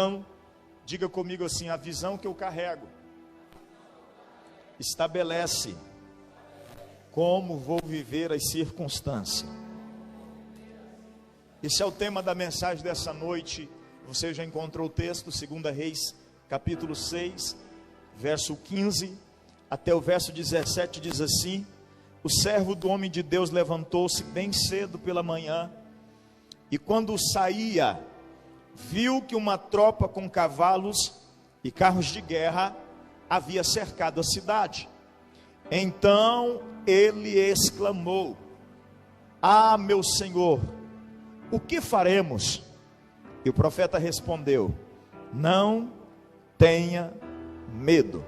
visão, diga comigo assim, a visão que eu carrego estabelece como vou viver as circunstâncias. Esse é o tema da mensagem dessa noite. Você já encontrou o texto, 2 Reis, capítulo 6, verso 15, até o verso 17, diz assim: o servo do homem de Deus levantou-se bem cedo pela manhã, e quando saía, viu que uma tropa com cavalos e carros de guerra havia cercado a cidade. Então ele exclamou: ah, meu senhor, o que faremos? E o profeta respondeu: não tenha medo,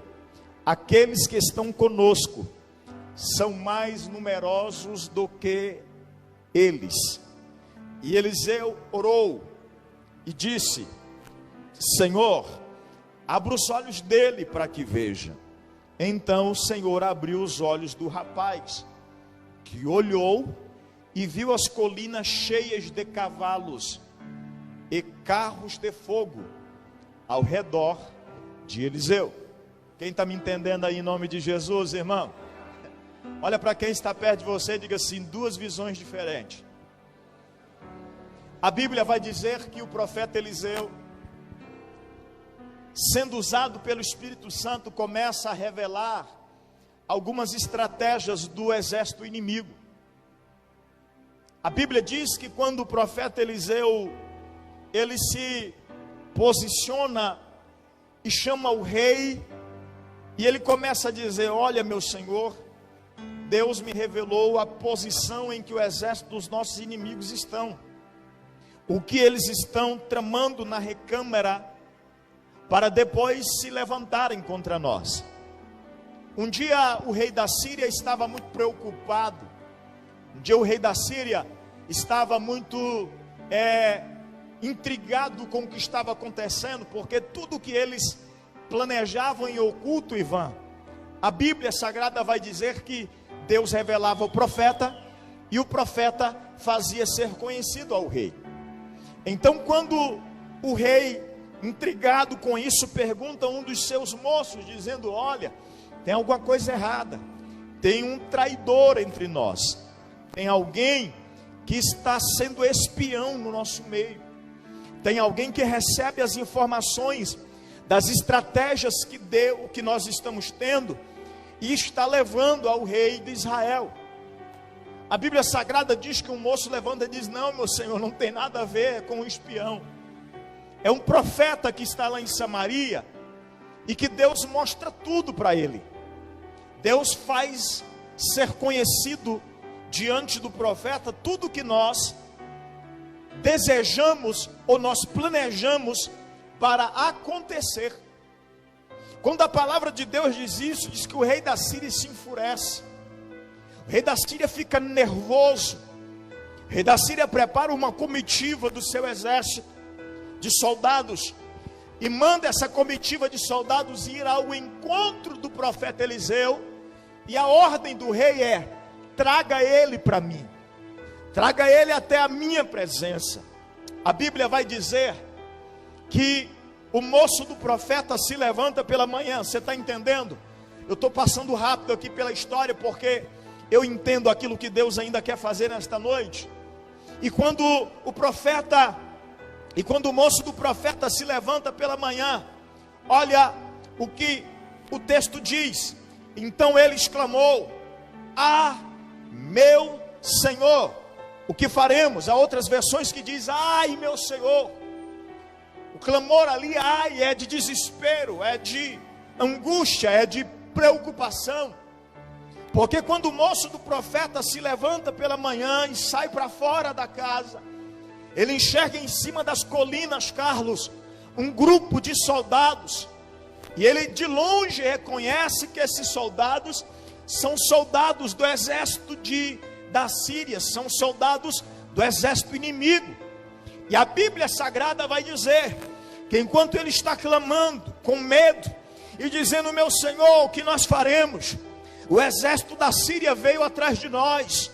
aqueles que estão conosco são mais numerosos do que eles. E Eliseu orou e disse: Senhor, abra os olhos dele para que veja. Então o Senhor abriu os olhos do rapaz, que olhou e viu as colinas cheias de cavalos e carros de fogo ao redor de Eliseu. Quem está me entendendo aí em nome de Jesus, irmão? Olha para quem está perto de você e diga assim: duas visões diferentes. A Bíblia vai dizer que o profeta Eliseu, sendo usado pelo Espírito Santo, começa a revelar algumas estratégias do exército inimigo. A Bíblia diz que quando o profeta Eliseu, ele se posiciona e chama o rei, e ele começa a dizer: olha, meu senhor, Deus me revelou a posição em que o exército dos nossos inimigos estão, o que eles estão tramando na recâmara, para depois se levantarem contra nós. Um dia o rei da Síria estava muito preocupado. Um dia o rei da Síria estava muito intrigado com o que estava acontecendo, porque tudo que eles planejavam em oculto, Ivan, a Bíblia Sagrada vai dizer que Deus revelava o profeta, e o profeta fazia ser conhecido ao rei. Então, quando o rei, intrigado com isso, pergunta a um dos seus moços, dizendo: olha, tem alguma coisa errada, tem um traidor entre nós, tem alguém que está sendo espião no nosso meio, tem alguém que recebe as informações das estratégias que nós estamos tendo, e está levando ao rei de Israel. A Bíblia Sagrada diz que um moço levanta e diz: não, meu senhor, não tem nada a ver com o espião, é um profeta que está lá em Samaria, e que Deus mostra tudo para ele. Deus faz ser conhecido diante do profeta tudo que nós desejamos ou nós planejamos para acontecer. Quando a palavra de Deus diz isso, diz que o rei da Síria se enfurece, o rei da Síria fica nervoso, o rei da Síria prepara uma comitiva do seu exército de soldados, e manda essa comitiva de soldados ir ao encontro do profeta Eliseu, e a ordem do rei é: traga ele para mim, traga ele até a minha presença. A Bíblia vai dizer que o moço do profeta se levanta pela manhã. Você está entendendo? Eu estou passando rápido aqui pela história, porque eu entendo aquilo que Deus ainda quer fazer nesta noite. E quando o moço do profeta se levanta pela manhã, olha o que o texto diz: então ele exclamou: ah, meu senhor, o que faremos? Há outras versões que diz: ai, meu senhor. O clamor ali, ai, é de desespero, é de angústia, é de preocupação. Porque quando o moço do profeta se levanta pela manhã e sai para fora da casa, ele enxerga em cima das colinas, Carlos, um grupo de soldados, e ele de longe reconhece que esses soldados são soldados do exército da Síria, são soldados do exército inimigo. E a Bíblia Sagrada vai dizer que enquanto ele está clamando com medo e dizendo: meu Senhor, o que nós faremos? O exército da Síria veio atrás de nós,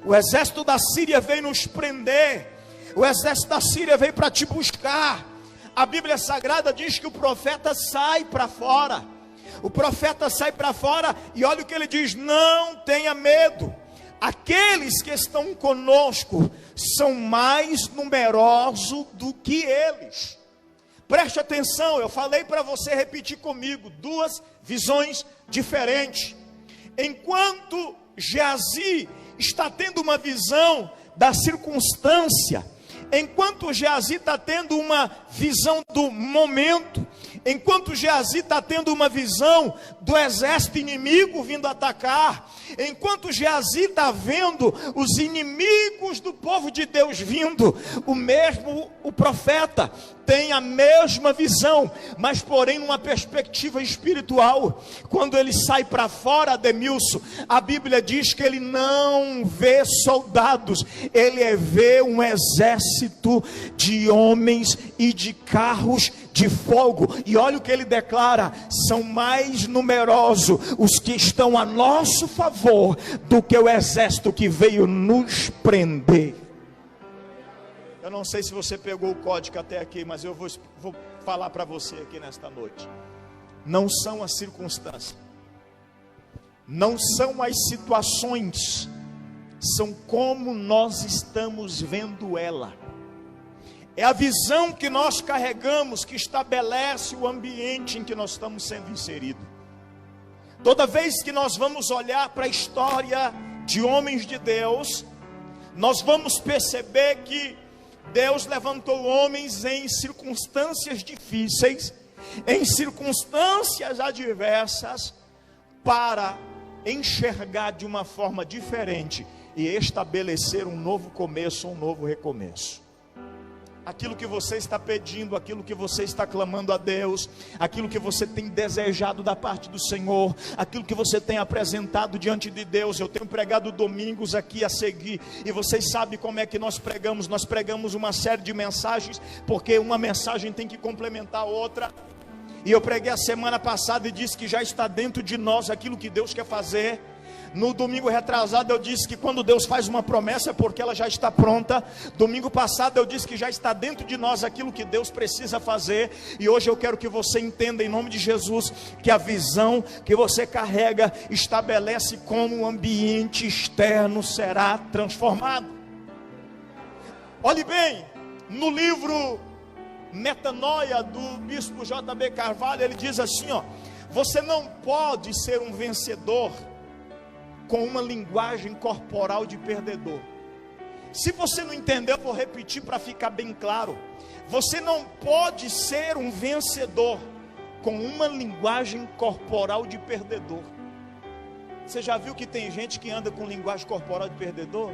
o exército da Síria veio nos prender, o exército da Síria veio para te buscar. a Bíblia Sagrada diz que o profeta sai para fora. O profeta sai para fora e olha o que ele diz: não tenha medo. Aqueles que estão conosco são mais numerosos do que eles. Preste atenção, eu falei para você repetir comigo, duas visões diferentes. Enquanto Geazi está tendo uma visão da circunstância, enquanto Geazi está tendo uma visão do momento, enquanto Geazi está tendo uma visão do exército inimigo vindo atacar, enquanto Geazi está vendo os inimigos do povo de Deus vindo, o profeta tem a mesma visão, mas porém numa perspectiva espiritual. Quando ele sai para fora, Ademilson, a Bíblia diz que ele não vê soldados, ele vê um exército de homens e de carros de fogo. E olha o que ele declara: são mais numerosos os que estão a nosso favor do que o exército que veio nos prender. Eu não sei se você pegou o código até aqui, mas eu vou falar para você aqui nesta noite. Não são as circunstâncias, não são as situações, são como nós estamos vendo ela. É a visão que nós carregamos que estabelece o ambiente em que nós estamos sendo inseridos. Toda vez que nós vamos olhar para a história de homens de Deus, nós vamos perceber que Deus levantou homens em circunstâncias difíceis, em circunstâncias adversas, para enxergar de uma forma diferente e estabelecer um novo começo, um novo recomeço. Aquilo que você está pedindo, aquilo que você está clamando a Deus, aquilo que você tem desejado da parte do Senhor, aquilo que você tem apresentado diante de Deus. Eu tenho pregado domingos aqui a seguir, e vocês sabem como é que nós pregamos uma série de mensagens, porque uma mensagem tem que complementar a outra. E eu preguei a semana passada e disse que já está dentro de nós aquilo que Deus quer fazer. No domingo retrasado eu disse que quando Deus faz uma promessa é porque ela já está pronta. Domingo passado eu disse que já está dentro de nós aquilo que Deus precisa fazer. E hoje eu quero que você entenda, em nome de Jesus, que a visão que você carrega estabelece como o ambiente externo será transformado. Olhe bem, no livro Metanoia do bispo J.B. Carvalho, ele diz assim, você não pode ser um vencedor com uma linguagem corporal de perdedor. Se você não entendeu, eu vou repetir para ficar bem claro. Você não pode ser um vencedor com uma linguagem corporal de perdedor. Você já viu que tem gente que anda com linguagem corporal de perdedor?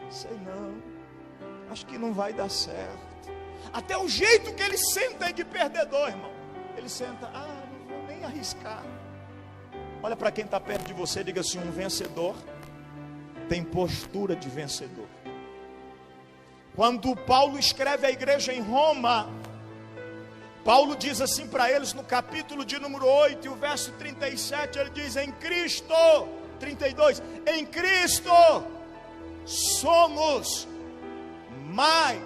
Sei não, acho que não vai dar certo. Até o jeito que ele senta é de perdedor, irmão. Ele senta, não vou nem arriscar. Olha para quem está perto de você, diga assim: um vencedor tem postura de vencedor. Quando Paulo escreve à igreja em Roma, Paulo diz assim para eles no capítulo de número 8, e o verso 37, ele diz: em Cristo, 32, em Cristo somos mais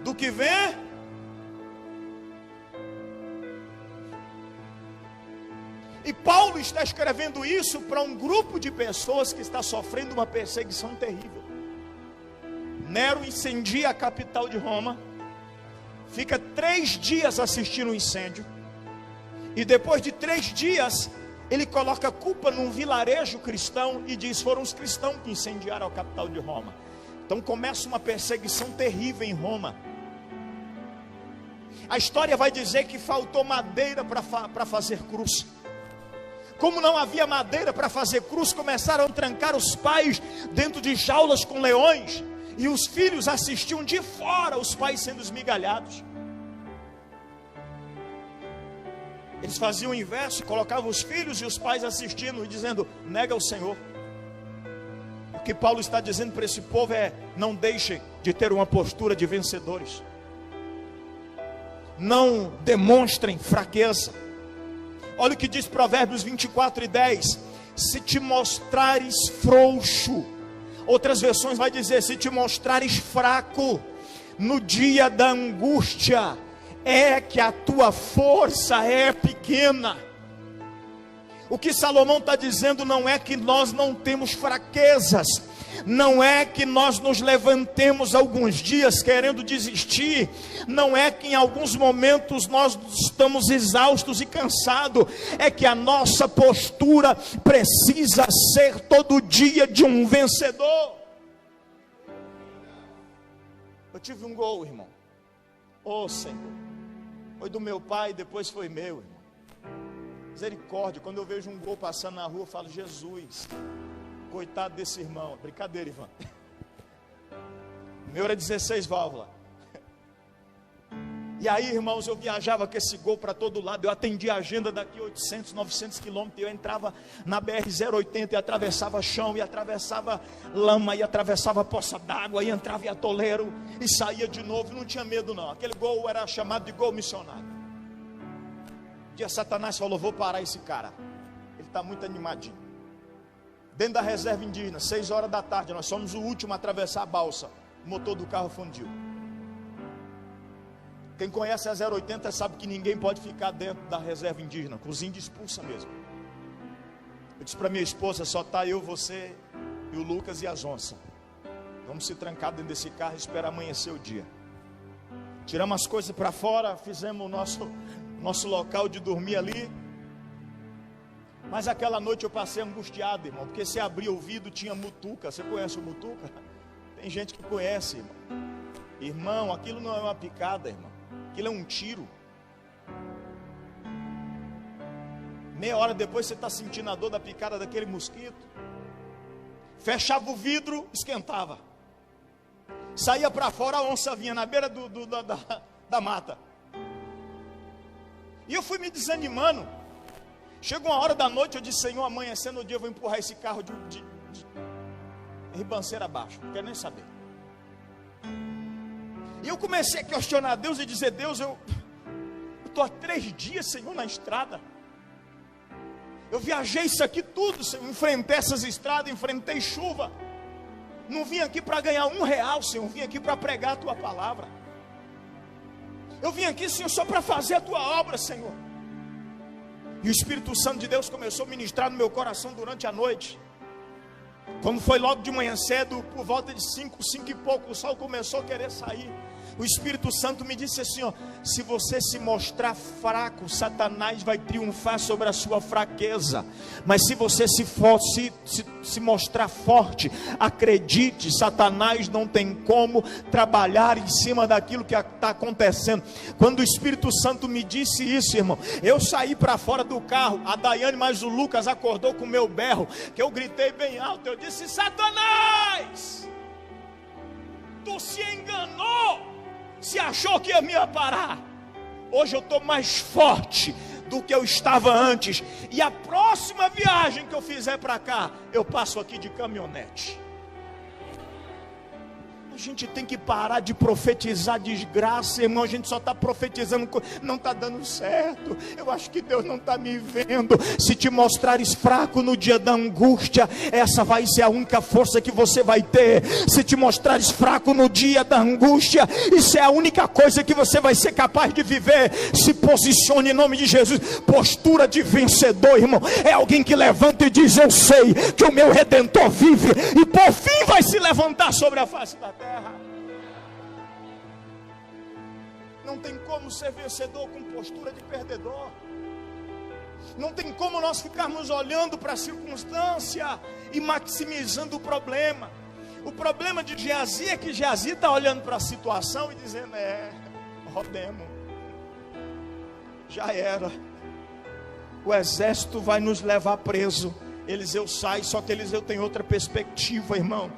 do que vê. E Paulo está escrevendo isso para um grupo de pessoas que está sofrendo uma perseguição terrível. Nero incendia a capital de Roma, fica 3 dias assistindo o incêndio, e depois de 3 dias, ele coloca a culpa num vilarejo cristão e diz: foram os cristãos que incendiaram a capital de Roma. Então começa uma perseguição terrível em Roma. A história vai dizer que faltou madeira para fazer cruz. Como não havia madeira para fazer cruz, começaram a trancar os pais dentro de jaulas com leões, e os filhos assistiam de fora os pais sendo esmigalhados. Eles faziam o inverso, colocavam os filhos e os pais assistindo e dizendo: nega o Senhor. O que Paulo está dizendo para esse povo é: não deixem de ter uma postura de vencedores, não demonstrem fraqueza. Olha o que diz Provérbios 24:10: se te mostrares frouxo, outras versões vai dizer: se te mostrares fraco no dia da angústia, é que a tua força é pequena. O que Salomão está dizendo não é que nós não temos fraquezas, não é que nós nos levantemos alguns dias querendo desistir, não é que em alguns momentos nós estamos exaustos e cansados, é que a nossa postura precisa ser todo dia de um vencedor. Eu tive um gol, irmão. Oh, Senhor, foi do meu pai, depois foi meu, irmão. Misericórdia, quando eu vejo um gol passando na rua, eu falo: Jesus, coitado desse irmão. Brincadeira, Ivan. O meu era 16 válvulas. E aí, irmãos, eu viajava com esse gol para todo lado. Eu atendia a agenda daqui 800, 900 quilômetros. Eu entrava na BR-080 e atravessava chão, e atravessava lama, e atravessava poça d'água, e entrava em atoleiro, e saía de novo. Não tinha medo não. Aquele gol era chamado de gol missionário. Um dia Satanás falou: vou parar esse cara, ele está muito animadinho. Dentro da reserva indígena, 6 horas da tarde, nós somos o último a atravessar a balsa. O motor do carro fundiu. Quem conhece a 080 sabe que ninguém pode ficar dentro da reserva indígena, com os índios expulsa mesmo. Eu disse para minha esposa: só está eu, você e o Lucas e as onças. Vamos se trancar dentro desse carro e esperar amanhecer o dia. Tiramos as coisas para fora, fizemos o nosso local de dormir ali. Mas aquela noite eu passei angustiado, irmão, porque se abria o vidro, tinha mutuca. Você conhece o mutuca? Tem gente que conhece, irmão. Irmão, aquilo não é uma picada, irmão. Aquilo é um tiro. Meia hora depois você está sentindo a dor da picada daquele mosquito. Fechava o vidro, esquentava. Saía para fora, a onça vinha na beira da mata. E eu fui me desanimando. Chegou uma hora da noite, eu disse: Senhor, amanhecendo o dia eu vou empurrar esse carro de ribanceira abaixo, não quero nem saber. E eu comecei a questionar Deus e dizer: Deus, eu estou há 3 dias, Senhor, na estrada. Eu viajei isso aqui tudo, Senhor, enfrentei essas estradas, enfrentei chuva. Não vim aqui para ganhar R$1, Senhor, vim aqui para pregar a Tua palavra. Eu vim aqui, Senhor, só para fazer a Tua obra, Senhor. E o Espírito Santo de Deus começou a ministrar no meu coração durante a noite. Quando foi logo de manhã cedo, por volta de 5 e pouco, o sol começou a querer sair. O Espírito Santo me disse assim, ó: se você se mostrar fraco, Satanás vai triunfar sobre a sua fraqueza. Mas se você se mostrar forte, acredite, Satanás não tem como trabalhar em cima daquilo que está acontecendo. Quando o Espírito Santo me disse isso, irmão, eu saí para fora do carro. A Daiane mais o Lucas acordou com o meu berro, que eu gritei bem alto. Eu disse: Satanás, tu se enganou, se achou que ia me parar. Hoje eu estou mais forte do que eu estava antes. E a próxima viagem que eu fizer para cá, eu passo aqui de caminhonete. A gente tem que parar de profetizar desgraça, irmão. A gente só está profetizando, não está dando certo. Eu acho que Deus não está me vendo. Se te mostrares fraco no dia da angústia, essa vai ser a única força que você vai ter. Se te mostrares fraco no dia da angústia, isso é a única coisa que você vai ser capaz de viver. Se posicione em nome de Jesus. Postura de vencedor, irmão, é alguém que levanta e diz: eu sei que o meu Redentor vive, e por fim vai se levantar sobre a face da terra. Não tem como ser vencedor com postura de perdedor. Não tem como nós ficarmos olhando para a circunstância e maximizando o problema. O problema de Geazi é que Geazi está olhando para a situação e dizendo: rodemos, já era, o exército vai nos levar preso. Eliseu sai, só que Eliseu tem outra perspectiva, irmão.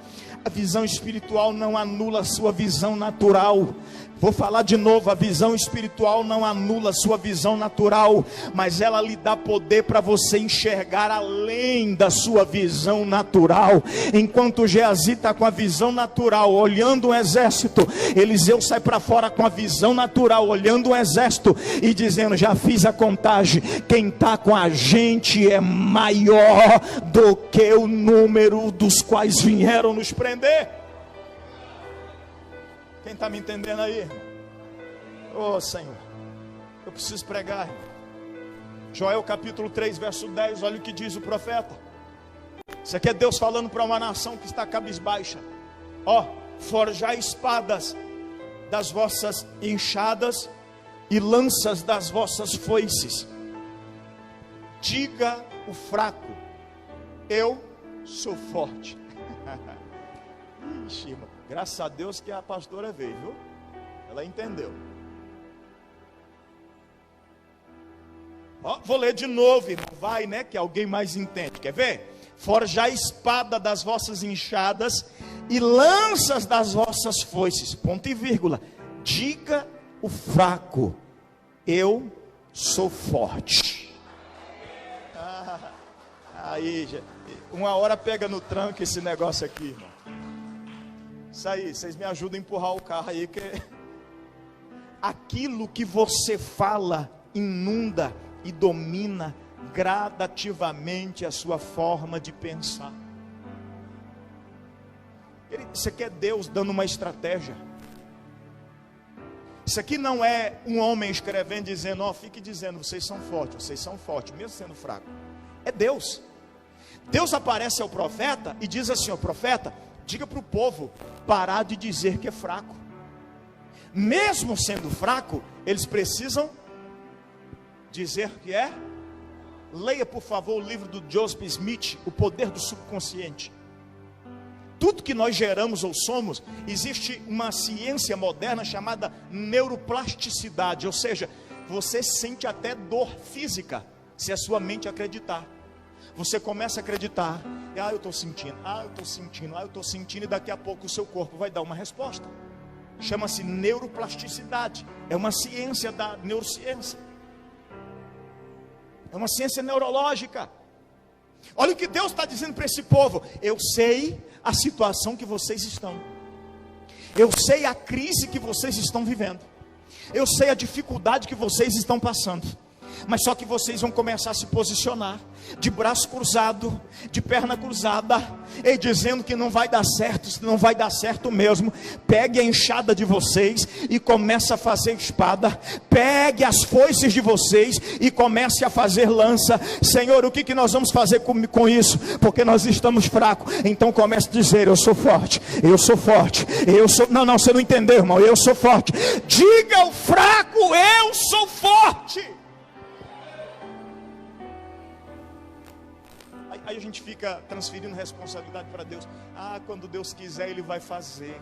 A visão espiritual não anula a sua visão natural. Vou falar de novo: a visão espiritual não anula a sua visão natural, mas ela lhe dá poder para você enxergar além da sua visão natural. Enquanto Geazi está com a visão natural, olhando um exército, Eliseu sai para fora com a visão natural, olhando um exército e dizendo: já fiz a contagem, quem está com a gente é maior do que o número dos quais vieram nos prender. Quem está me entendendo aí? Oh, Senhor. Eu preciso pregar, irmão. Joel capítulo 3, verso 10, olha o que diz o profeta. Isso aqui é Deus falando para uma nação que está cabisbaixa. Ó, forjai espadas das vossas enxadas e lanças das vossas foices. Diga o fraco, eu sou forte. Ixi, irmão, graças a Deus que a pastora veio, viu? Ela entendeu. Ó, vou ler de novo, irmão. Vai, né? Que alguém mais entende. Quer ver? Forjai a espada das vossas enxadas e lanças das vossas foices. Ponto e vírgula. Diga o fraco, eu sou forte. Aí, uma hora pega no tranco esse negócio aqui, irmão. Isso aí, vocês me ajudam a empurrar o carro aí, que aquilo que você fala inunda e domina gradativamente a sua forma de pensar. Isso aqui é Deus dando uma estratégia. Isso aqui não é um homem escrevendo dizendo, ó, fique dizendo, vocês são fortes, mesmo sendo fraco. É Deus. Deus aparece ao profeta e diz assim, ó, profeta, diga para o povo parar de dizer que é fraco. Mesmo sendo fraco, eles precisam dizer que é. Leia por favor o livro do Joseph Smith, O Poder do Subconsciente. Tudo que nós geramos ou somos, existe uma ciência moderna chamada neuroplasticidade, ou seja, você sente até dor física, se a sua mente acreditar. Você começa a acreditar, eu estou sentindo, eu estou sentindo, e daqui a pouco o seu corpo vai dar uma resposta. Chama-se neuroplasticidade, é uma ciência da neurociência. É uma ciência neurológica. Olha o que Deus está dizendo para esse povo. Eu sei a situação que vocês estão. Eu sei a crise que vocês estão vivendo. Eu sei a dificuldade que vocês estão passando. Mas só que vocês vão começar a se posicionar de braço cruzado, de perna cruzada, e dizendo que não vai dar certo, se não vai dar certo mesmo. Pegue a enxada de vocês e comece a fazer espada. Pegue as foices de vocês e comece a fazer lança. Senhor, o que nós vamos fazer com isso? Porque nós estamos fracos. Então comece a dizer, eu sou forte, eu sou forte, eu sou... Não, você não entendeu, irmão, eu sou forte. Diga ao fraco, eu sou forte. Aí a gente fica transferindo responsabilidade para Deus. Quando Deus quiser, Ele vai fazer.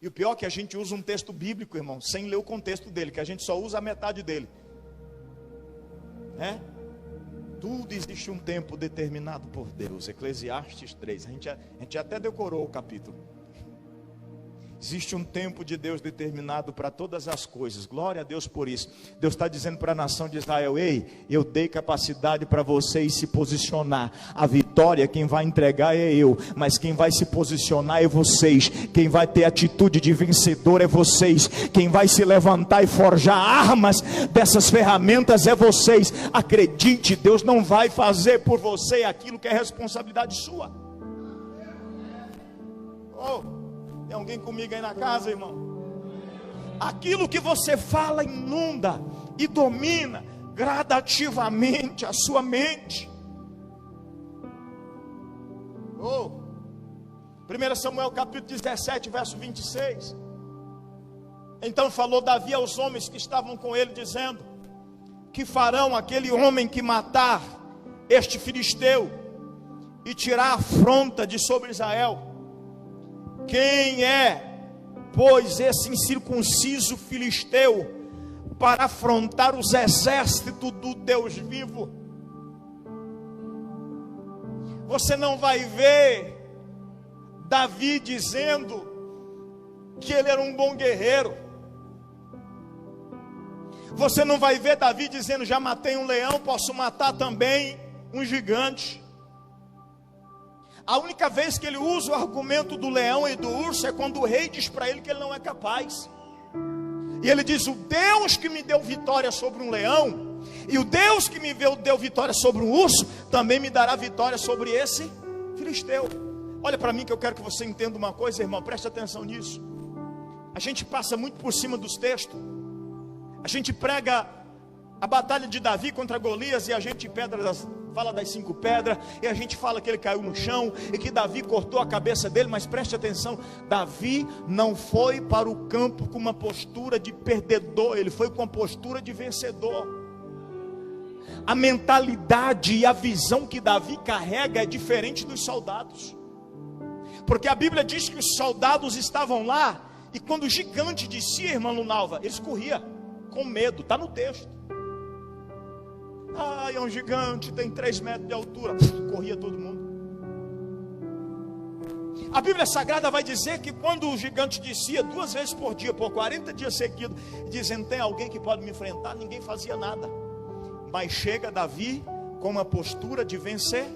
E o pior é que a gente usa um texto bíblico, irmão, sem ler o contexto dele, que a gente só usa a metade dele. Tudo existe um tempo determinado por Deus. Eclesiastes 3. A gente até decorou o capítulo. Existe um tempo de Deus determinado para todas as coisas. Glória a Deus por isso. Deus está dizendo para a nação de Israel, ei, eu dei capacidade para vocês se posicionar. A vitória quem vai entregar é eu, mas quem vai se posicionar é vocês. Quem vai ter atitude de vencedor é vocês. Quem vai se levantar e forjar armas dessas ferramentas é vocês. Acredite, Deus não vai fazer por você aquilo que é responsabilidade sua. Tem alguém comigo aí na casa, irmão? Aquilo que você fala inunda e domina gradativamente a sua mente. 1 Samuel capítulo 17, verso 26. Então falou Davi aos homens que estavam com ele, dizendo: que farão aquele homem que matar este filisteu e tirar a afronta de sobre Israel? Quem é, pois, esse incircunciso filisteu para afrontar os exércitos do Deus vivo? Você não vai ver Davi dizendo que ele era um bom guerreiro. Você não vai ver Davi dizendo, já matei um leão, posso matar também um gigante. A única vez que ele usa o argumento do leão e do urso é quando o rei diz para ele que ele não é capaz. E ele diz, o Deus que me deu vitória sobre um leão, e o Deus que me deu vitória sobre um urso, também me dará vitória sobre esse filisteu. Olha para mim que eu quero que você entenda uma coisa, irmão, preste atenção nisso. A gente passa muito por cima dos textos. A gente prega a batalha de Davi contra Golias e a gente fala das 5 pedras, e a gente fala que ele caiu no chão e que Davi cortou a cabeça dele, mas preste atenção, Davi não foi para o campo com uma postura de perdedor, ele foi com uma postura de vencedor. A mentalidade e a visão que Davi carrega é diferente dos soldados, porque a Bíblia diz que os soldados estavam lá, e quando o gigante descia, irmã Lunalva, eles corriam com medo, está no texto. É um gigante, tem 3 metros de altura. Corria todo mundo. A Bíblia Sagrada vai dizer que quando o gigante descia 2 vezes por dia, por 40 dias seguidos, dizendo, tem alguém que pode me enfrentar, ninguém fazia nada. Mas chega Davi com uma postura de vencer.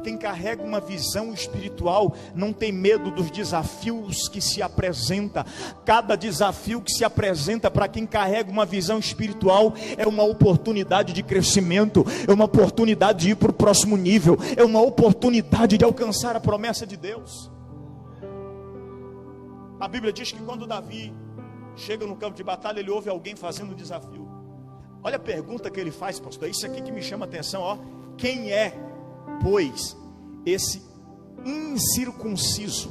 Quem carrega uma visão espiritual não tem medo dos desafios que se apresenta. Cada desafio que se apresenta para quem carrega uma visão espiritual é uma oportunidade de crescimento, é uma oportunidade de ir para o próximo nível, é uma oportunidade de alcançar a promessa de Deus. A Bíblia diz que quando Davi chega no campo de batalha, ele ouve alguém fazendo um desafio. Olha a pergunta que ele faz, pastor, é isso aqui que me chama a atenção, ó. Quem é, pois, esse incircunciso?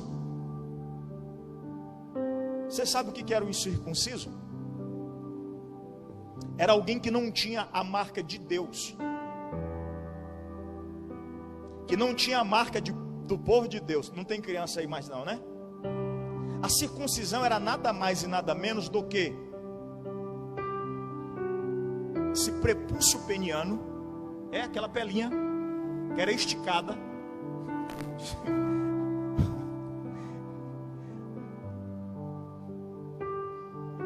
Você sabe o que era o incircunciso? Era alguém que não tinha a marca de Deus, que não tinha a marca do povo de Deus. Não tem criança aí mais não, né? A circuncisão era nada mais e nada menos do que esse prepúcio peniano, é aquela pelinha que era esticada.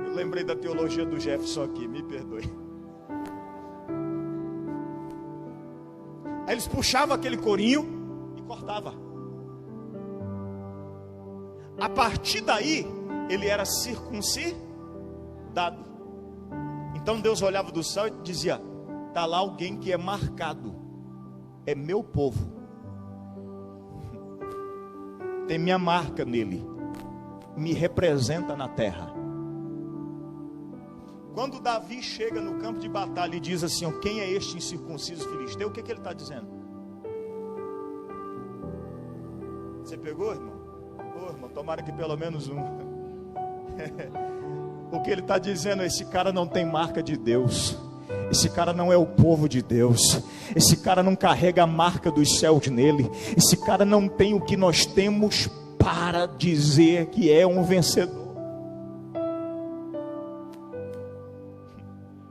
Eu lembrei da teologia do Jefferson aqui, me perdoe. Aí eles puxavam aquele corinho e cortavam. A partir daí, ele era circuncidado. Então Deus olhava do céu e dizia, está lá alguém que é marcado, é meu povo, tem minha marca nele, me representa na terra. Quando Davi chega no campo de batalha e diz assim, ó, quem é este incircunciso filisteu? O que ele está dizendo? Você pegou, irmão? Ô, irmão, tomara que pelo menos um. O que ele está dizendo, esse cara não tem marca de Deus, esse cara não é o povo de Deus, esse cara não carrega a marca dos céus nele, esse cara não tem o que nós temos para dizer que é um vencedor.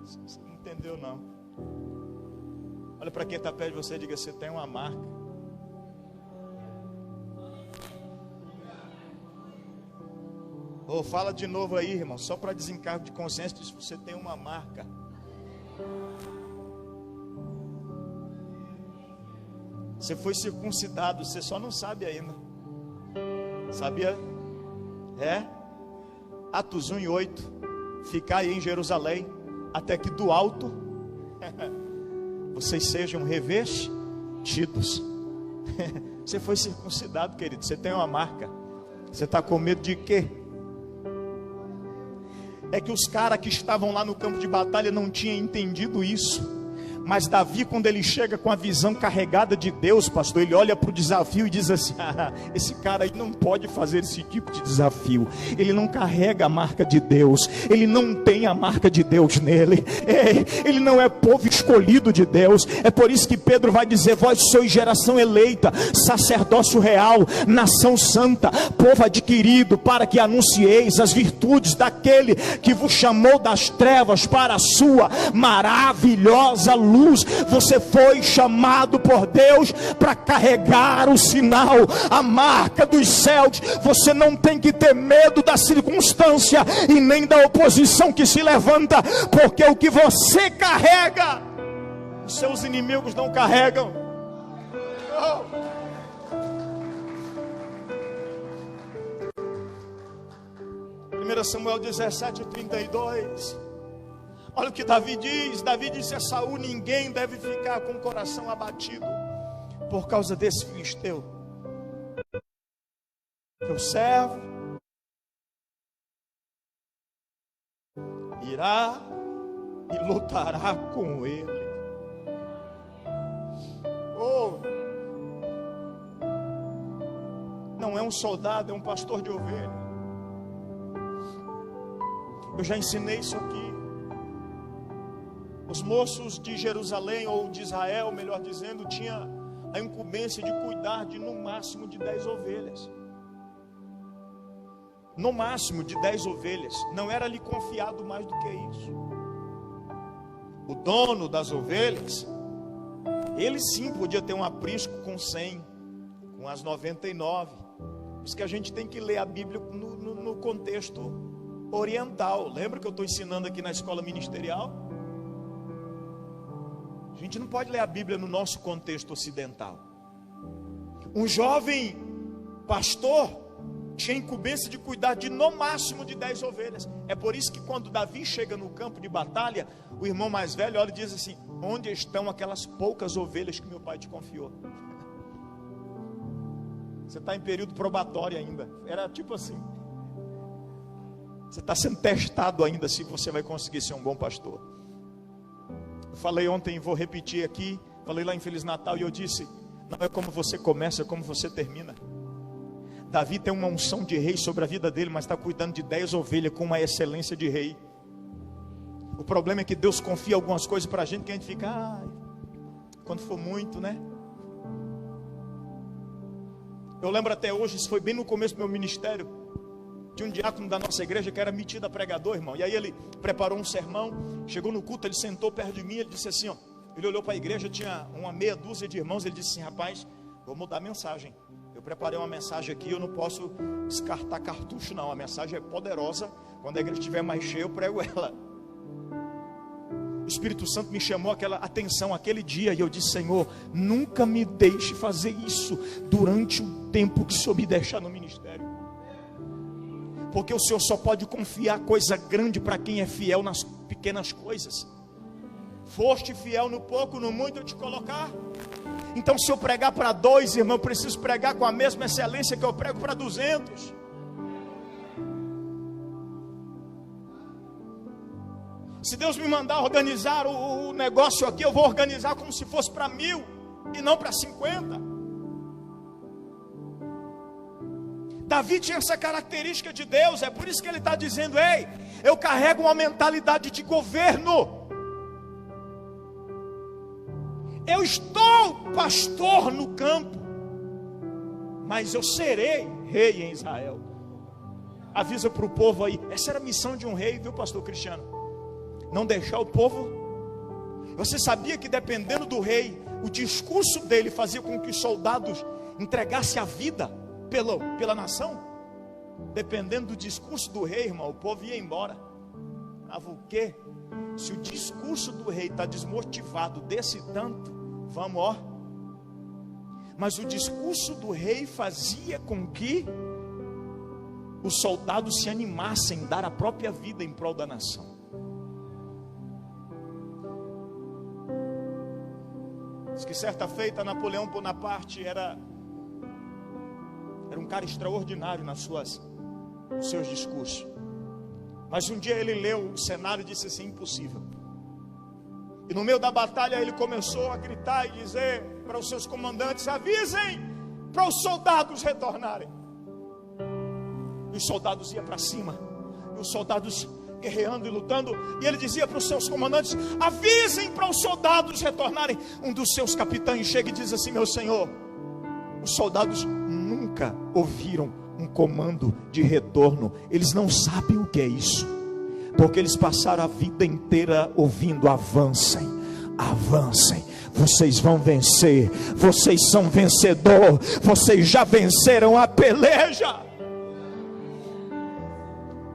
Você não entendeu não? Olha para quem está perto de você e diga, você tem uma marca. Ou fala de novo aí, irmão, só para desencargo de consciência, se você tem uma marca. Você foi circuncidado, você só não sabe ainda. Sabia? Atos 1:8. Ficai em Jerusalém, até que do alto vocês sejam revestidos. Você foi circuncidado, querido. Você tem uma marca. Você está com medo de quê? É que os caras que estavam lá no campo de batalha não tinham entendido isso. Mas Davi, quando ele chega com a visão carregada de Deus, pastor, ele olha para o desafio e diz assim, esse cara aí não pode fazer esse tipo de desafio, ele não carrega a marca de Deus, ele não tem a marca de Deus nele, ele não é povo escolhido de Deus. É por isso que Pedro vai dizer, vós sois geração eleita, sacerdócio real, nação santa, povo adquirido, para que anuncieis as virtudes daquele que vos chamou das trevas para a sua maravilhosa luz. Você foi chamado por Deus para carregar o sinal, a marca dos céus. Você não tem que ter medo da circunstância e nem da oposição que se levanta, porque o que você carrega, os seus inimigos não carregam. 1 Samuel 17:32. Olha o que Davi diz. Davi disse a Saul, ninguém deve ficar com o coração abatido por causa desse filisteu. Teu servo irá e lutará com ele. Oh, não é um soldado, é um pastor de ovelha. Eu já ensinei isso aqui. Os moços de Jerusalém, ou de Israel, melhor dizendo, tinha a incumbência de cuidar de no máximo de 10 ovelhas. No máximo de 10 ovelhas. Não era lhe confiado mais do que isso. O dono das ovelhas, ele sim podia ter um aprisco com 100, com as 99. Por isso que a gente tem que ler a Bíblia no contexto oriental. Lembra que eu estou ensinando aqui na escola ministerial? A gente não pode ler a Bíblia no nosso contexto ocidental. Um jovem pastor tinha incumbência de cuidar de no máximo de 10 ovelhas. É por isso que quando Davi chega no campo de batalha, o irmão mais velho olha e diz assim: onde estão aquelas poucas ovelhas que meu pai te confiou? Você está em período probatório ainda. Era tipo assim, você está sendo testado ainda se você vai conseguir ser um bom pastor. Eu falei ontem, vou repetir aqui, falei lá em Feliz Natal, e eu disse: não é como você começa, é como você termina. Davi tem uma unção de rei sobre a vida dele, mas está cuidando de 10 ovelhas com uma excelência de rei. O problema é que Deus confia algumas coisas para a gente, que a gente fica, quando for muito, né? Eu lembro até hoje, isso foi bem no começo do meu ministério, de um diácono da nossa igreja que era metido a pregador, irmão. E aí ele preparou um sermão, chegou no culto, ele sentou perto de mim, ele disse assim, ó, ele olhou para a igreja, tinha uma meia dúzia de irmãos, ele disse assim: rapaz, vou mudar a mensagem. Eu preparei uma mensagem aqui, eu não posso descartar cartucho não, a mensagem é poderosa, quando a igreja estiver mais cheia eu prego ela. O Espírito Santo me chamou aquela atenção aquele dia, e eu disse: Senhor, nunca me deixe fazer isso durante o tempo que o Senhor me deixar no ministério, porque o Senhor só pode confiar coisa grande para quem é fiel nas pequenas coisas. Foste fiel no pouco, no muito eu te colocar. Então, se eu pregar para 2, irmão, eu preciso pregar com a mesma excelência que eu prego para 200. Se Deus me mandar organizar o negócio aqui, eu vou organizar como se fosse para 1000 e não para 50. Davi tinha essa característica de Deus, é por isso que ele está dizendo: ei, eu carrego uma mentalidade de governo. Eu estou pastor no campo, mas eu serei rei em Israel. Avisa para o povo aí, essa era a missão de um rei, viu, pastor Cristiano? Não deixar o povo. Você sabia que dependendo do rei, o discurso dele fazia com que os soldados entregassem a vida pela nação? Dependendo do discurso do rei, irmão, o povo ia embora. O quê? Se o discurso do rei está desmotivado desse tanto, vamos, ó. Mas o discurso do rei fazia com que os soldados se animassem a dar a própria vida em prol da nação. Diz que certa feita Napoleão Bonaparte era um cara extraordinário nos seus discursos. Mas um dia ele leu o cenário e disse assim: impossível. E no meio da batalha ele começou a gritar e dizer para os seus comandantes: avisem para os soldados retornarem. E os soldados iam para cima, e os soldados guerreando e lutando, e ele dizia para os seus comandantes: avisem para os soldados retornarem. Um dos seus capitães chega e diz assim: meu senhor, os soldados nunca ouviram um comando de retorno, eles não sabem o que é isso, porque eles passaram a vida inteira ouvindo: avancem, avancem, vocês vão vencer, vocês são vencedor, vocês já venceram a peleja.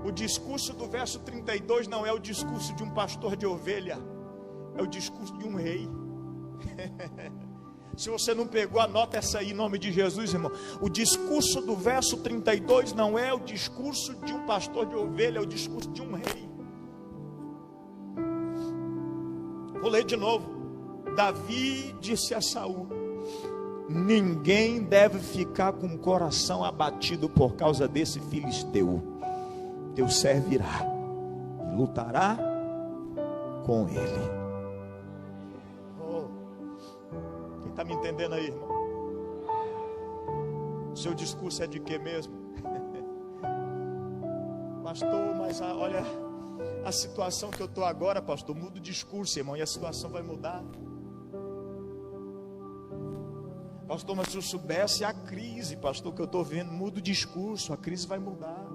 O discurso do verso 32 não é o discurso de um pastor de ovelha, é o discurso de um rei. Se você não pegou, anota essa aí em nome de Jesus, irmão. O discurso do verso 32 não é o discurso de um pastor de ovelha, é o discurso de um rei. Vou ler de novo. Davi disse a Saul: ninguém deve ficar com o coração abatido por causa desse filisteu. Teu servo irá e lutará com Ele. Oh, quem está me entendendo aí, irmão? Seu discurso é de quê mesmo? Pastor, mas olha a situação que eu estou agora, pastor. Muda o discurso, irmão, e a situação vai mudar. Pastor, mas se eu soubesse a crise, pastor, que eu estou vendo, muda o discurso, a crise vai mudar.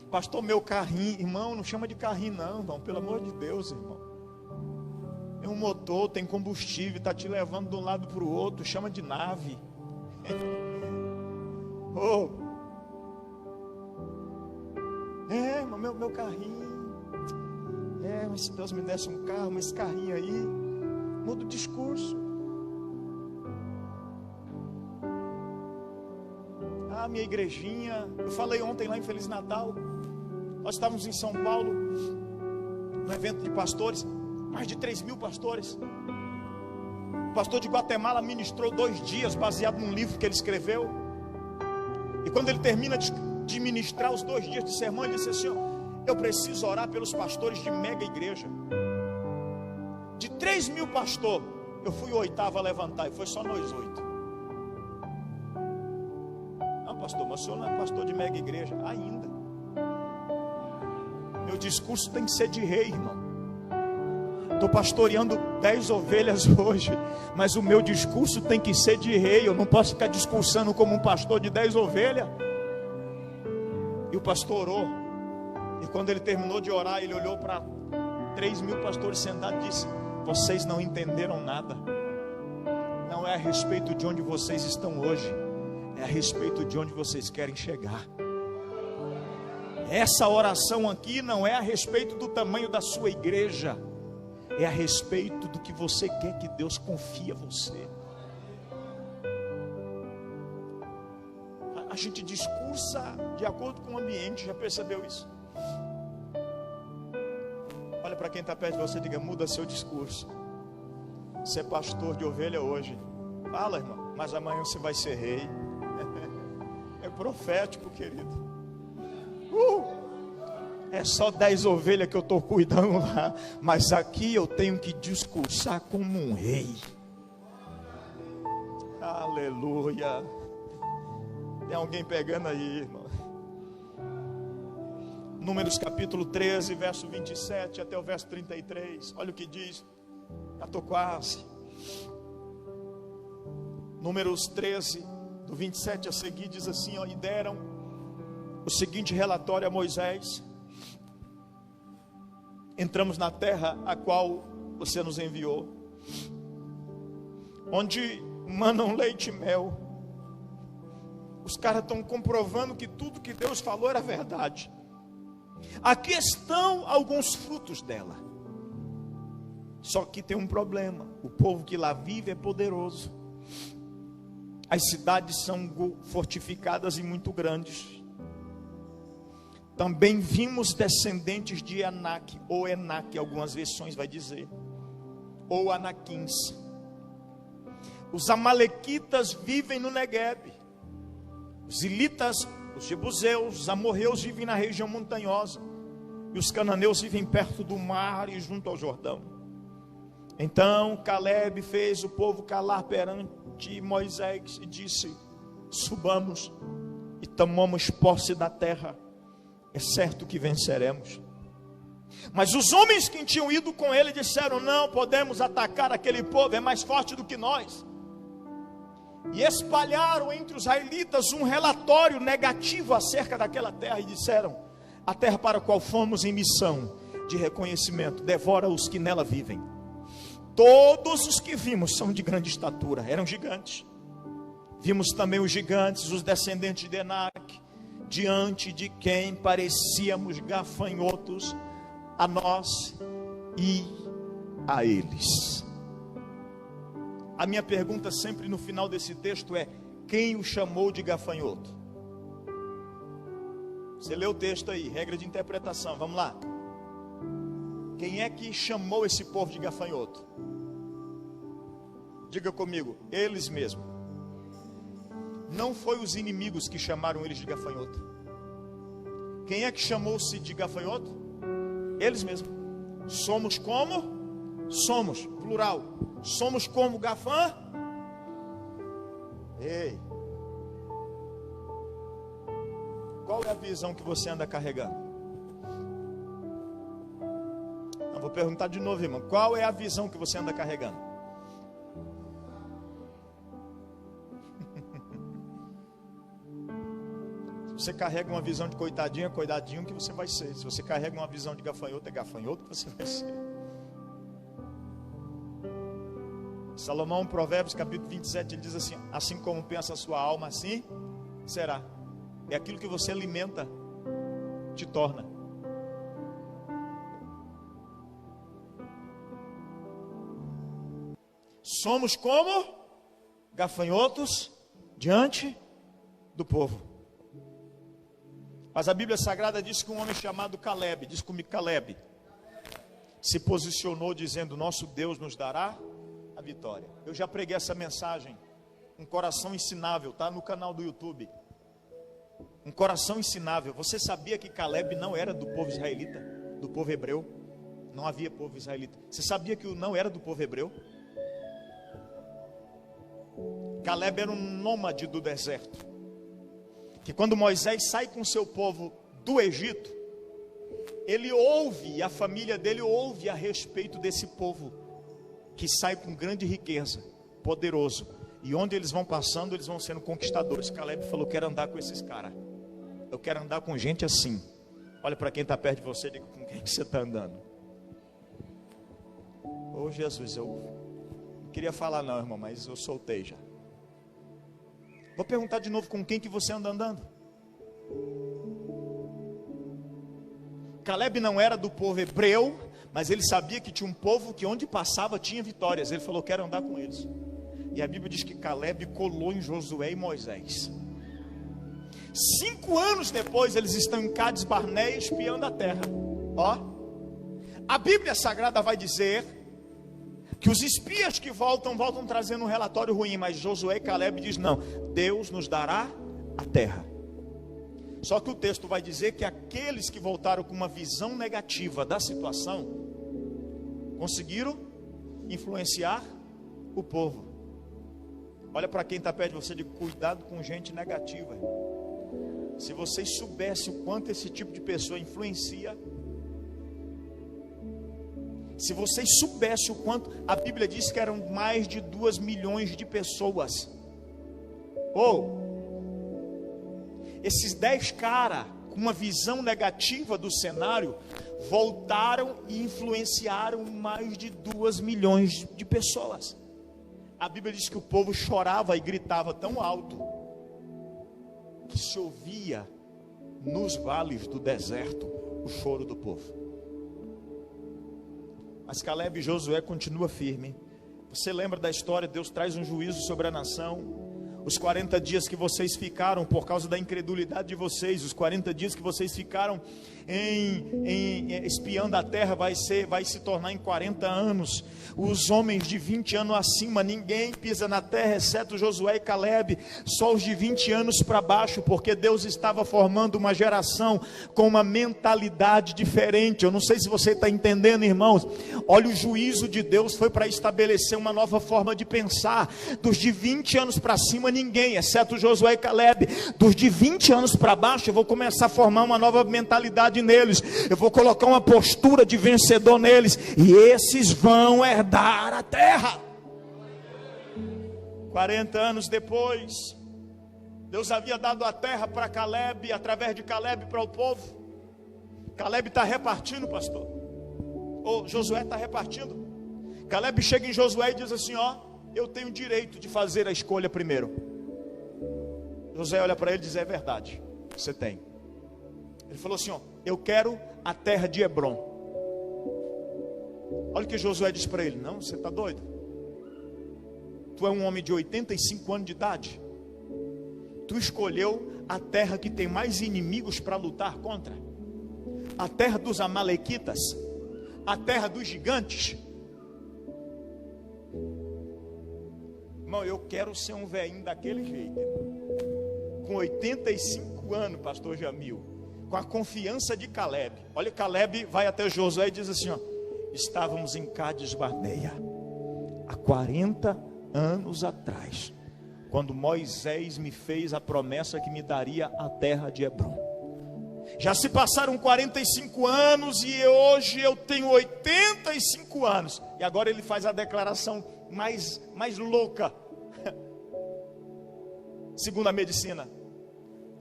Pastor, meu carrinho, irmão, não chama de carrinho não, irmão, pelo amor de Deus, irmão. Tem um motor, tem combustível, está te levando de um lado para o outro, chama de nave. Oh, irmão, meu carrinho. Mas se Deus me desse um carro, mas esse carrinho aí, muda o discurso. Minha igrejinha, eu falei ontem lá em Feliz Natal, nós estávamos em São Paulo, no evento de pastores, mais de 3.000 pastores. O pastor de Guatemala ministrou 2 dias, baseado num livro que ele escreveu, e quando ele termina de ministrar os 2 dias de sermão, ele disse assim: eu preciso orar pelos pastores de mega igreja. De 3.000 pastores, eu fui o 8º a levantar, e foi só nós 8. Pastor, mas o senhor não é pastor de mega igreja ainda. Meu discurso tem que ser de rei, irmão. Estou pastoreando 10 ovelhas hoje, mas o meu discurso tem que ser de rei. Eu não posso ficar discursando como um pastor de 10 ovelhas. E o pastor orou, e quando ele terminou de orar, ele olhou para 3.000 pastores sentados e disse: vocês não entenderam nada. Não é a respeito de onde vocês estão hoje, é a respeito de onde vocês querem chegar. Essa oração aqui não é a respeito do tamanho da sua igreja, é a respeito do que você quer que Deus confie a você. A gente discursa de acordo com o ambiente, já percebeu isso? Olha para quem está perto de você e diga: muda seu discurso. Você é pastor de ovelha hoje, fala, irmão, mas amanhã você vai ser rei. É profético, querido. É só 10 ovelhas que eu estou cuidando lá, mas aqui eu tenho que discursar como um rei. Aleluia. Tem alguém pegando aí, irmão? Números capítulo 13, verso 27 até o verso 33. Olha o que diz. Já estou quase. Números 13, do 27 a seguir, diz assim: e deram o seguinte relatório a Moisés: entramos na terra a qual você nos enviou, onde manam leite e mel. Os caras estão comprovando que tudo que Deus falou era verdade. Aqui estão alguns frutos dela. Só que tem um problema: o povo que lá vive é poderoso. As cidades são fortificadas e muito grandes. Também vimos descendentes de Enaque, ou Enaque, algumas versões vai dizer, ou Anaquins. Os amalequitas vivem no Neguebe. Os ilitas, os jebuseus, os amorreus vivem na região montanhosa, e os cananeus vivem perto do mar e junto ao Jordão. Então Caleb fez o povo calar perante Moisés e disse: subamos e tomamos posse da terra, é certo que venceremos. Mas os homens que tinham ido com ele disseram: não podemos atacar aquele povo, é mais forte do que nós. E espalharam entre os israelitas um relatório negativo acerca daquela terra, e disseram: a terra para a qual fomos em missão de reconhecimento devora os que nela vivem. Todos os que vimos são de grande estatura, eram gigantes. Vimos também os gigantes, os descendentes de Enaque, diante de quem parecíamos gafanhotos a nós e a eles. A minha pergunta sempre no final desse texto é: quem o chamou de gafanhoto? Você lê o texto aí, regra de interpretação, vamos lá. Quem é que chamou esse povo de gafanhoto? Diga comigo: eles mesmos. Não foi os inimigos que chamaram eles de gafanhoto. Quem é que chamou-se de gafanhoto? Eles mesmos. Somos como? Somos, plural. Somos como Gafã? Ei. Qual é a visão que você anda carregando? Eu vou perguntar de novo, irmão. Qual é a visão que você anda carregando? Se você carrega uma visão de coitadinho, é coitadinho que você vai ser. Se você carrega uma visão de gafanhoto, é gafanhoto que você vai ser. Salomão, Provérbios capítulo 27, ele diz assim: assim como pensa a sua alma, assim será. É aquilo que você alimenta, te torna. Somos como gafanhotos diante do povo. Mas a Bíblia Sagrada diz que um homem chamado Caleb, diz comigo Caleb, se posicionou dizendo: nosso Deus nos dará a vitória. Eu já preguei essa mensagem, um coração ensinável, está no canal do YouTube. Um coração ensinável. Você sabia que Caleb não era do povo israelita, do povo hebreu? Não havia povo israelita. Você sabia que não era do povo hebreu? Caleb era um nômade do deserto, que quando Moisés sai com seu povo do Egito, ele ouve, a família dele ouve a respeito desse povo, que sai com grande riqueza, poderoso, e onde eles vão passando, eles vão sendo conquistadores. Caleb falou: quero andar com esses caras, eu quero andar com gente assim. Olha para quem está perto de você e diga: com quem você está andando? Ô Jesus, eu não queria falar não, irmão, mas eu soltei já. Vou perguntar de novo: com quem que você anda andando? Caleb não era do povo hebreu, mas ele sabia que tinha um povo que onde passava tinha vitórias. Ele falou: quero andar com eles. E a Bíblia diz que Caleb colou em Josué e Moisés. 5 anos depois eles estão em Cades Barneia espiando a terra. Ó, a Bíblia Sagrada vai dizer que os espias que voltam trazendo um relatório ruim, mas Josué e Caleb diz: não, Deus nos dará a terra. Só que o texto vai dizer que aqueles que voltaram com uma visão negativa da situação conseguiram influenciar o povo. Olha para quem está perto de você e diga: cuidado com gente negativa. Se vocês soubessem o quanto esse tipo de pessoa influencia, se vocês soubessem o quanto, a Bíblia diz que eram mais de 2 milhões de pessoas. Esses 10 caras com uma visão negativa do cenário voltaram e influenciaram mais de 2 milhões de pessoas. A Bíblia diz que o povo chorava e gritava tão alto que se ouvia nos vales do deserto o choro do povo. Mas Caleb e Josué continuam firme. Você lembra da história? Deus traz um juízo sobre a nação. Os 40 dias que vocês ficaram por causa da incredulidade de vocês, os 40 dias que vocês ficaram espiando a terra, vai se tornar em 40 anos. Os homens de 20 anos acima, ninguém pisa na terra, exceto Josué e Caleb, só os de 20 anos para baixo, porque Deus estava formando uma geração com uma mentalidade diferente. Eu não sei se você está entendendo, irmãos. Olha, o juízo de Deus foi para estabelecer uma nova forma de pensar. Dos de 20 anos para cima, ninguém, exceto Josué e Caleb. Dos de 20 anos para baixo, eu vou começar a formar uma nova mentalidade neles. Eu vou colocar uma postura de vencedor neles, e esses vão herdar a terra. 40 anos depois, Deus havia dado a terra para Caleb, através de Caleb para o povo. Caleb está repartindo, pastor. Ou Josué está repartindo. Caleb chega em Josué e diz assim: ó, eu tenho direito de fazer a escolha primeiro. Josué olha para ele e diz: é verdade, você tem. Ele falou assim: ó, eu quero a terra de Hebrom. Olha o que Josué disse para ele: não, você está doido? Tu é um homem de 85 anos de idade. Tu escolheu a terra que tem mais inimigos para lutar contra. A terra dos amalequitas, a terra dos gigantes. Irmão, eu quero ser um velhinho daquele jeito, com 85 anos, pastor Jamil, com a confiança de Caleb. Olha, Caleb vai até Josué e diz assim, ó: estávamos em Cádiz Barneia há 40 anos atrás, quando Moisés me fez a promessa que me daria a terra de Hebrom. Já se passaram 45 anos e hoje eu tenho 85 anos. E agora ele faz a declaração mais louca. Segundo a medicina,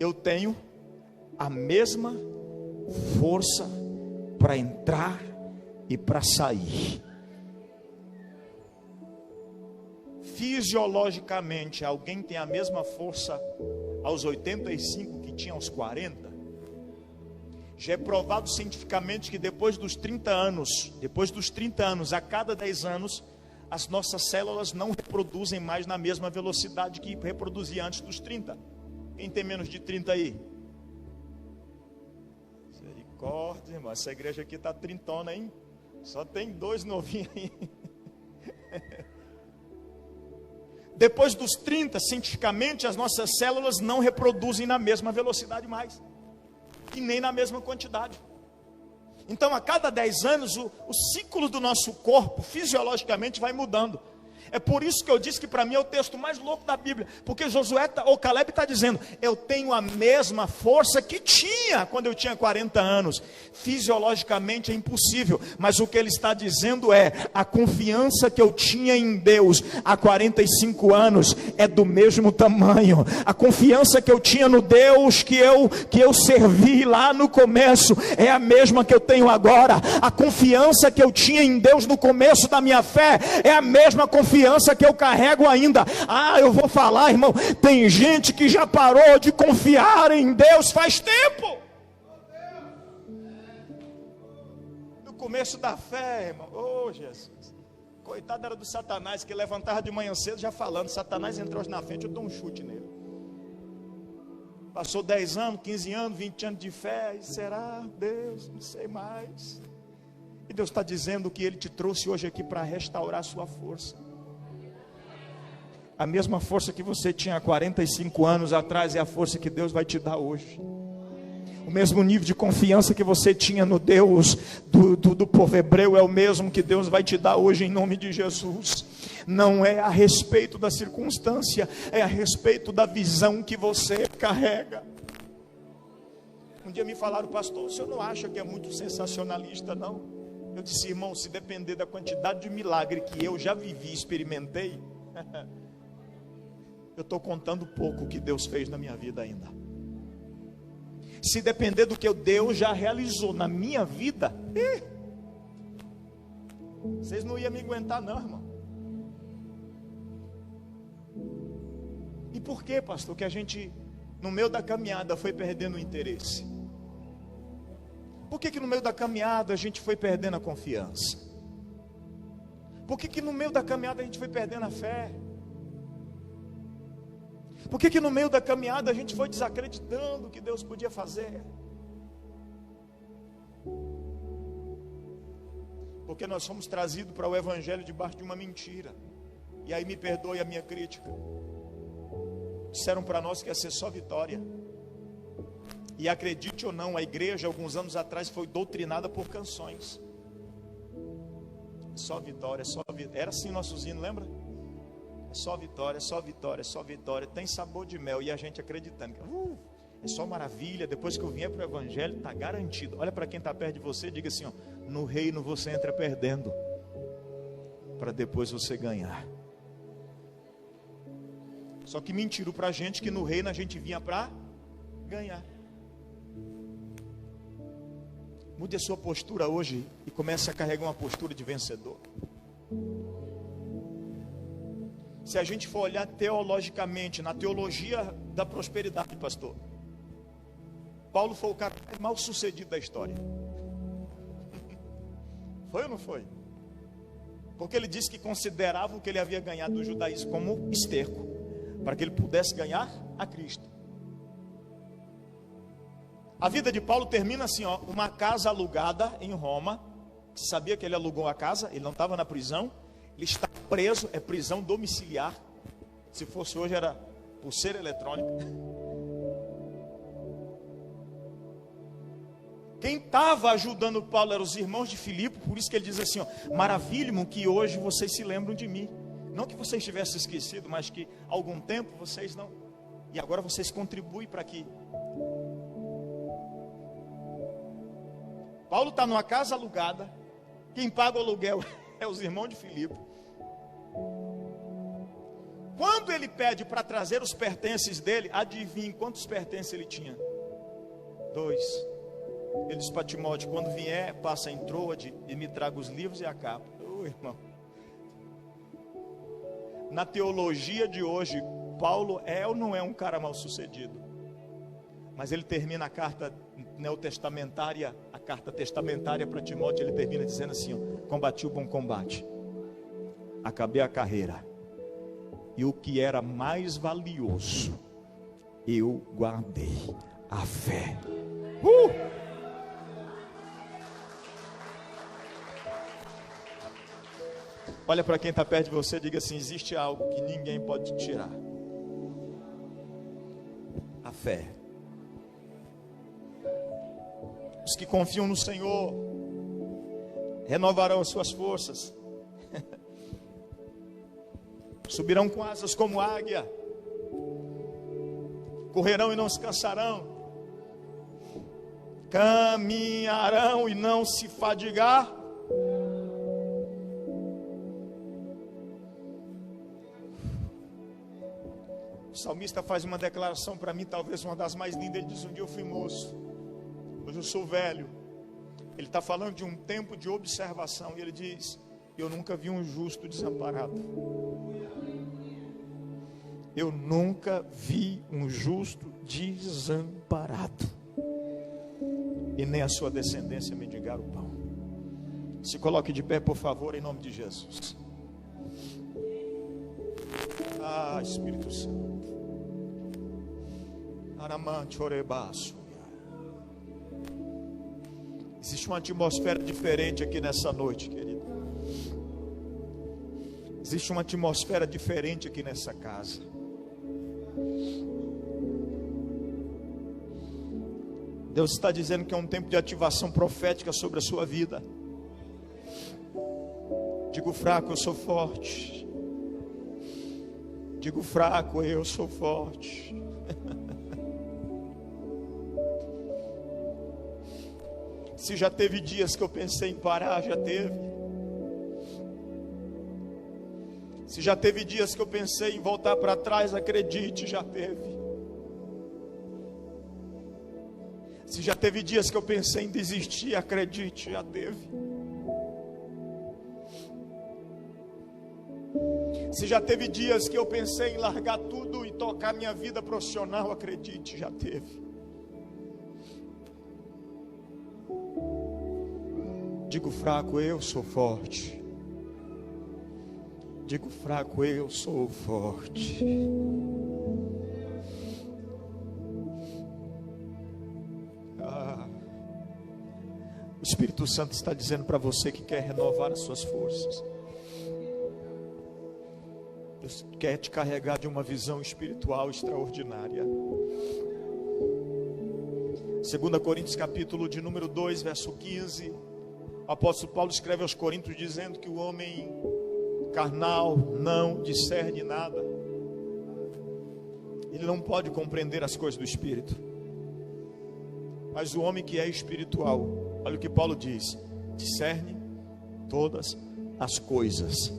eu tenho a mesma força para entrar e para sair. Fisiologicamente, alguém tem a mesma força aos 85 que tinha aos 40? Já é provado cientificamente que depois dos 30 anos, a cada 10 anos, as nossas células não reproduzem mais na mesma velocidade que reproduzia antes dos 30. Quem tem menos de 30 aí? Misericórdia, irmão, essa igreja aqui está trintona, hein? Só tem 2 novinhos aí. Depois dos 30, cientificamente, as nossas células não reproduzem na mesma velocidade mais. E nem na mesma quantidade. Então, a cada 10 anos, o ciclo do nosso corpo, fisiologicamente, vai mudando. É por isso que eu disse que para mim é o texto mais louco da Bíblia. Porque Caleb está dizendo: eu tenho a mesma força que tinha quando eu tinha 40 anos. Fisiologicamente é impossível. Mas o que ele está dizendo é: a confiança que eu tinha em Deus há 45 anos é do mesmo tamanho. A confiança que eu tinha no Deus que eu servi lá no começo é a mesma que eu tenho agora. A confiança que eu tinha em Deus no começo da minha fé é a mesma confiança que eu carrego ainda. Eu vou falar, irmão, tem gente que já parou de confiar em Deus faz tempo. No começo da fé, irmão, Jesus, coitado era do Satanás, que levantava de manhã cedo já falando: Satanás entrou hoje na frente, eu dou um chute nele. Passou 10 anos, 15 anos, 20 anos de fé, e será, Deus, não sei mais. E Deus está dizendo que Ele te trouxe hoje aqui para restaurar a sua força. A mesma força que você tinha há 45 anos atrás é a força que Deus vai te dar hoje. O mesmo nível de confiança que você tinha no Deus do povo hebreu é o mesmo que Deus vai te dar hoje em nome de Jesus. Não é a respeito da circunstância, é a respeito da visão que você carrega. Um dia me falaram: pastor, o senhor não acha que é muito sensacionalista, não? Eu disse: irmão, se depender da quantidade de milagre que eu já vivi e experimentei, eu estou contando pouco o que Deus fez na minha vida ainda. Se depender do que Deus já realizou na minha vida, vocês não iam me aguentar não, irmão. E por que, pastor, que a gente, no meio da caminhada, foi perdendo o interesse? Por que no meio da caminhada a gente foi perdendo a confiança? Por que no meio da caminhada a gente foi perdendo a fé? Por que no meio da caminhada a gente foi desacreditando o que Deus podia fazer? Porque nós fomos trazidos para o Evangelho debaixo de uma mentira. E aí me perdoe a minha crítica. Disseram para nós que ia ser só vitória. E acredite ou não, a igreja alguns anos atrás foi doutrinada por canções. Só vitória, só vitória. Era assim nossos hinos, lembra? Só vitória, só vitória, só vitória. Tem sabor de mel. E a gente acreditando. É só maravilha. Depois que eu vier para o Evangelho, está garantido. Olha para quem está perto de você, diga assim: no reino você entra perdendo, para depois você ganhar. Só que mentiram para a gente que no reino a gente vinha para ganhar. Mude a sua postura hoje e comece a carregar uma postura de vencedor. Se a gente for olhar teologicamente, na teologia da prosperidade, pastor, Paulo foi o cara mal sucedido da história. Foi ou não foi? Porque ele disse que considerava o que ele havia ganhado do judaísmo como esterco, para que ele pudesse ganhar a Cristo. A vida de Paulo termina assim, uma casa alugada em Roma. Você sabia que ele alugou a casa? Ele não estava na prisão. Ele está preso, é prisão domiciliar. Se fosse hoje era pulseira eletrônica. Quem estava ajudando Paulo eram os irmãos de Filipe, por isso que ele diz assim, ó, maravilho-me que hoje vocês se lembram de mim. Não que vocês tivessem esquecido, mas que há algum tempo vocês não. E agora vocês contribuem para que. Paulo está numa casa alugada. Quem paga o aluguel é os irmãos de Filipe. Quando ele pede para trazer os pertences dele, adivinhe quantos pertences ele tinha? 2. Ele disse para Timóteo, quando vier, passa em Troade e me traga os livros e a capa. Irmão. Na teologia de hoje, Paulo é ou não é um cara mal sucedido? Mas ele termina a carta neotestamentária, a carta testamentária para Timóteo, ele termina dizendo assim, ó, combati o bom combate, acabei a carreira, e o que era mais valioso, eu guardei, a fé. Olha para quem está perto de você e diga assim, existe algo que ninguém pode te tirar. A fé. Os que confiam no Senhor renovarão as suas forças. Subirão com asas como águia. Correrão e não se cansarão. Caminharão e não se fadigar. O salmista faz uma declaração para mim, talvez uma das mais lindas. Ele diz, um dia eu fui moço, hoje eu sou velho. Ele está falando de um tempo de observação. E ele diz, eu nunca vi um justo desamparado. Eu nunca vi um justo desamparado. E nem a sua descendência mendigar o pão. Se coloque de pé, por favor, em nome de Jesus. Ah, Espírito Santo. Aramante, orebaço. Existe uma atmosfera diferente aqui nessa noite, querido. Existe uma atmosfera diferente aqui nessa casa. Deus está dizendo que é um tempo de ativação profética sobre a sua vida. Digo fraco, eu sou forte. Digo fraco, eu sou forte. Se já teve dias que eu pensei em parar, já teve. Se já teve dias que eu pensei em voltar para trás, acredite, já teve. Se já teve dias que eu pensei em desistir, acredite, já teve. Se já teve dias que eu pensei em largar tudo e tocar minha vida profissional, acredite, já teve. Digo fraco, eu sou forte. Digo fraco, eu sou forte. O Espírito Santo está dizendo para você que quer renovar as suas forças. Deus quer te carregar de uma visão espiritual extraordinária. 2 Coríntios capítulo de número 2, verso 15. O apóstolo Paulo escreve aos Coríntios dizendo que o homem carnal não discerne nada. Ele não pode compreender as coisas do Espírito. Mas o homem que é espiritual, olha o que Paulo diz, discerne todas as coisas.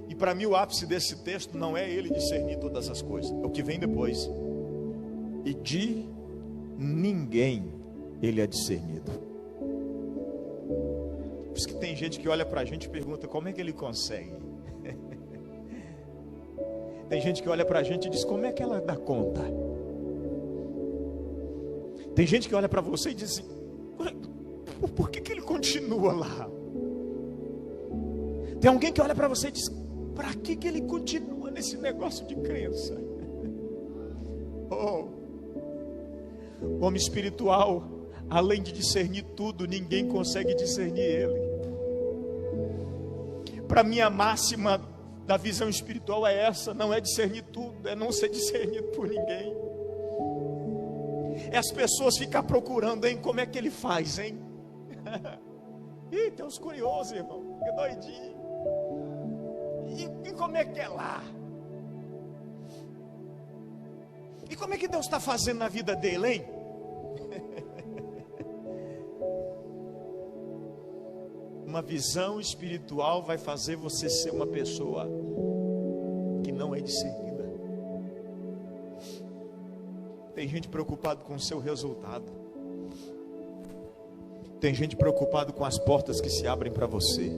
E para mim o ápice desse texto não é ele discernir todas as coisas, é o que vem depois. E de ninguém ele é discernido. Por isso que tem gente que olha para a gente e pergunta, como é que ele consegue? Tem gente que olha para a gente e diz, como é que ela dá conta? Tem gente que olha para você e diz assim, por que ele continua lá? Tem alguém que olha para você e diz, para que ele continua nesse negócio de crença? Oh, o homem espiritual, além de discernir tudo, ninguém consegue discernir ele. Para mim a máxima da visão espiritual é essa, não é discernir tudo, é não ser discernido por ninguém. é as pessoas ficar procurando, hein? Como é que ele faz, hein? Ih, tem uns curiosos, irmão, que doidinho. E como é que é lá? E como é que Deus está fazendo na vida dele, hein? Uma visão espiritual vai fazer você ser uma pessoa que não é discernida. Tem gente preocupada com o seu resultado. Tem gente preocupada com as portas que se abrem para você.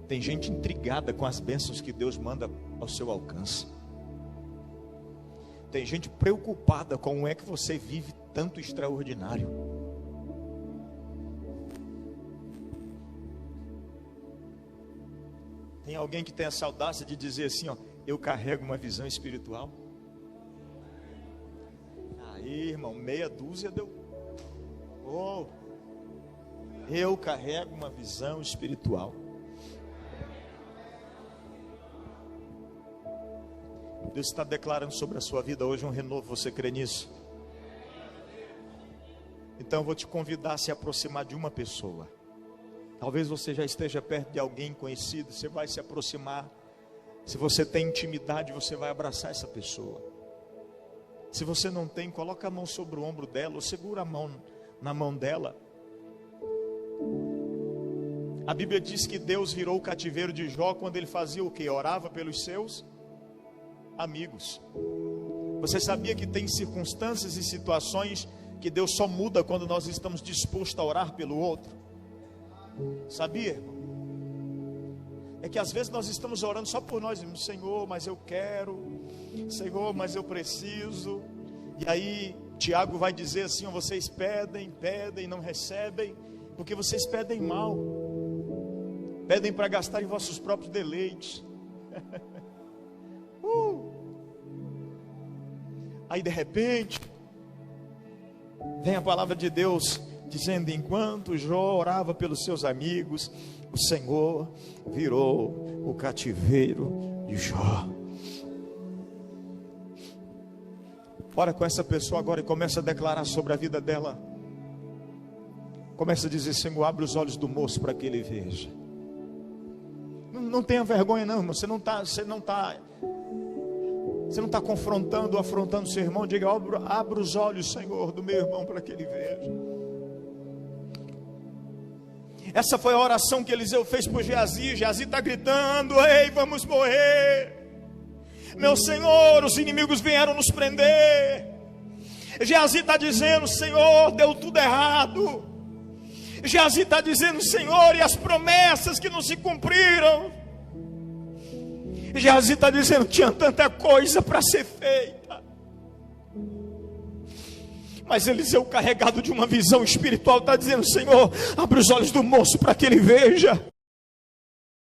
Tem gente intrigada com as bênçãos que Deus manda ao seu alcance. Tem gente preocupada com como é que você vive tanto extraordinário. Tem alguém que tem essa audácia de dizer assim, ó, eu carrego uma visão espiritual? Aí, irmão, meia dúzia deu. Oh, eu carrego uma visão espiritual. Deus está declarando sobre a sua vida hoje um renovo, você crê nisso? Então eu vou te convidar a se aproximar de uma pessoa. Talvez você já esteja perto de alguém conhecido, você vai se aproximar. Se você tem intimidade, você vai abraçar essa pessoa. Se você não tem, coloca a mão sobre o ombro dela, ou segura a mão na mão dela. A Bíblia diz que Deus virou o cativeiro de Jó quando ele fazia o quê? Orava pelos seus amigos. Você sabia que tem circunstâncias e situações que Deus só muda quando nós estamos dispostos a orar pelo outro? Sabia, irmão? É que às vezes nós estamos orando só por nós, Senhor, mas eu quero, Senhor, mas eu preciso. E aí Tiago vai dizer assim, vocês pedem, pedem, não recebem, porque vocês pedem mal. Pedem para gastar em vossos próprios deleites. Aí de repente vem a palavra de Deus dizendo, enquanto Jó orava pelos seus amigos, o Senhor virou o cativeiro de Jó. Ora com essa pessoa agora e começa a declarar sobre a vida dela. Começa a dizer, Senhor, abre os olhos do moço para que ele veja. Não tenha vergonha não, irmão. Você não está confrontando ou afrontando seu irmão. Diga, abra os olhos, Senhor, do meu irmão para que ele veja. Essa foi a oração que Eliseu fez por Geazi. Geazi está gritando, ei, vamos morrer. Meu Senhor, os inimigos vieram nos prender. Geazi está dizendo, Senhor, deu tudo errado. Geazi está dizendo, Senhor, e as promessas que não se cumpriram. Geazi está dizendo, tinha tanta coisa para ser feita. Mas Eliseu, carregado de uma visão espiritual, está dizendo, Senhor, abre os olhos do moço para que ele veja.